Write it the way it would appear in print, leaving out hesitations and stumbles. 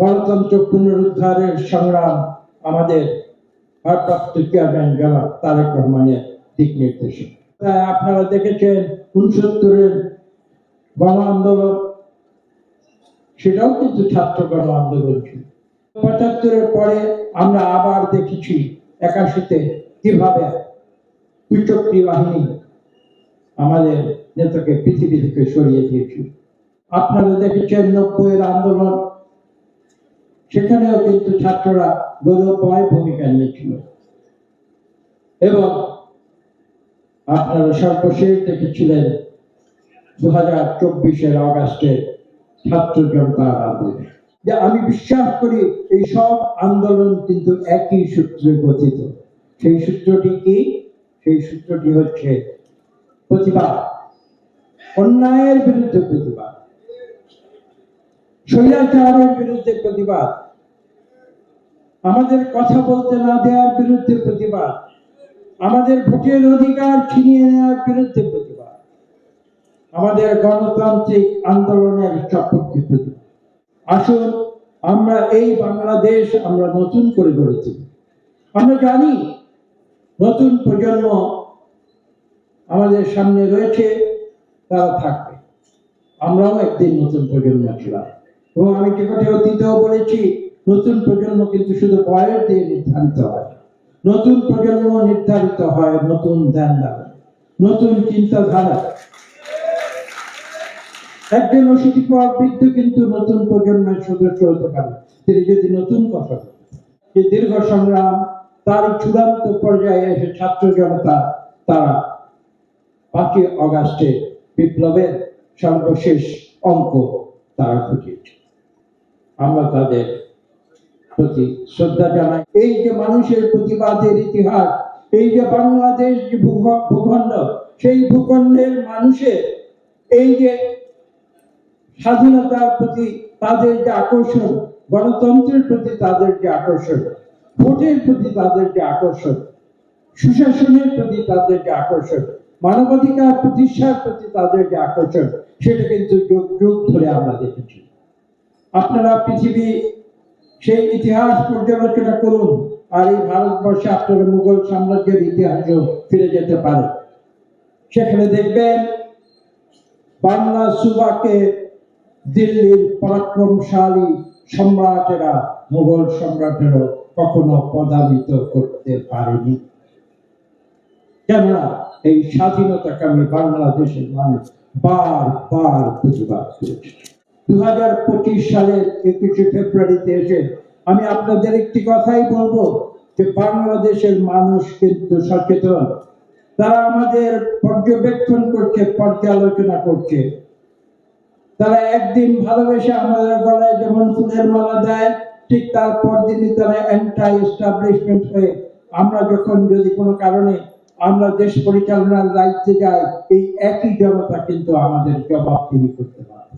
গণতন্ত্র পুনরুদ্ধারের সংগ্রাম আমাদের ভারপ্রাপ্ত চেয়ারম্যান জনাব তারেক রহমানের দিক নির্দেশক। আপনারা দেখেছেন 69-এর গণ আন্দোলন, সেটাও কিন্তু ছাত্র গণ আন্দোলন ছিল। 75-এর পরে আমরা আবার দেখেছি 81-তে কিভাবে কুচক্রী বাহিনী আমাদের নেতাকে পৃথিবী থেকে সরিয়ে দিয়েছিল। আপনারা দেখেছেন 90-এর আন্দোলন, সেখানেও কিন্তু ছাত্ররা গৌরবময় ভূমিকা নিয়েছিল। এবং আপনারা সর্বশেষ দেখেছিলেন 2024-এর অগাস্টের ছাত্র জনতার আন্দোলন। যে আমি বিশ্বাস করি এই সব আন্দোলন কিন্তু একই সূত্রে গঠিত। সেই সূত্রটি কি? সেই সূত্রটি হচ্ছে প্রতিবাদ, অন্যায়ের বিরুদ্ধে প্রতিবাদ, স্বৈরাচারের বিরুদ্ধে প্রতিবাদ, আমাদের কথা বলতে না দেওয়ার বিরুদ্ধে প্রতিবাদ, আমাদের ভোটের অধিকার ছিনিয়ে নেওয়ার বিরুদ্ধে প্রতিবাদ, আমাদের গণতান্ত্রিক আন্দোলনের সপক্ষে প্রতিবাদ। আসুন আমরা এই বাংলাদেশ আমরা নতুন করে গড়ে তুলি। আমরা জানি নতুন প্রজন্ম আমাদের সামনে রয়েছে, তারা থাকবে। আমরাও একদিন নতুন প্রজন্ম ছিলাম এবং আমি যে কথা অতীতেও বলেছি, নতুন প্রজন্ম কিন্তু শুধু বয়স দিয়ে নির্ধারিত হয়। নতুন প্রজন্ম নির্ধারিত হয় নতুন ধ্যান ধারণা, নতুন চিন্তাধারা। একজন বৃদ্ধ কিন্তু নতুন প্রজন্মের সদস্য হতে পারে, তিনি যদি নতুন কথা বলেন। এই দীর্ঘ সংগ্রাম তার চূড়ান্ত পর্যায়ে এসে ছাত্র জনতা তারা 5ই অগাস্টে বিপ্লবের সর্বশেষ অঙ্ক তারা খুঁজেছে। আমরা তাদের প্রতি শ্রদ্ধা জানাই। এই যে মানুষের প্রতিবাদের ইতিহাস, এই যে বাংলাদেশ যে ভূখণ্ড, সেই ভূখণ্ডের মানুষের এই যে স্বাধীনতার প্রতি তাদের যে আকর্ষণ, গণতন্ত্রের প্রতি তাদের যে আকর্ষণ, ভোটের প্রতি তাদের যে আকর্ষণ, সুশাসনের প্রতি তাদের যে আকর্ষণ, মানবাধিকার প্রতিষ্ঠার প্রতি তাদের যে আকর্ষণ, সেটা কিন্তু যুগ যুগ ধরে আমরা দেখেছি। আপনারা পৃথিবী সেই ইতিহাস পর্যালোচনা করুন, আর এই ভারতবর্ষে আপনারা মুঘল সাম্রাজ্যের ইতিহাসেও ফিরে যেতে পারেন। সেখানে দেখবেন বাংলা সুবাকে দিল্লির পরাক্রমশালী সম্রাটেরা মুঘল সম্রাটেরও কখনো পদাবিত করতে পারেনি। কেননা এই স্বাধীনতাকামী বাংলাদেশের মানুষ বারবার প্রতিবাদ করেছে। 2025 সালের 21শে ফেব্রুয়ারিতে এসে আমি আপনাদের একটি কথাই বলবো যে বাংলাদেশের মানুষ কিন্তু সচেতন। তারা আমাদের পর্যবেক্ষণ করছে, পর্যালোচনা করছে। তারা একদিন ভালোবেসে আমাদের গলায় যেমন ফুলের মালা দেয়, ঠিক তারপর দিনই তারা অ্যান্টি এস্টাবলিশমেন্ট হয়ে আমরা যখন যদি কোনো কারণে আমরা দেশ পরিচালনার দায়িত্বে যাই, এই একই জনতা কিন্তু আমাদের জবাবদিহি করতে পারে।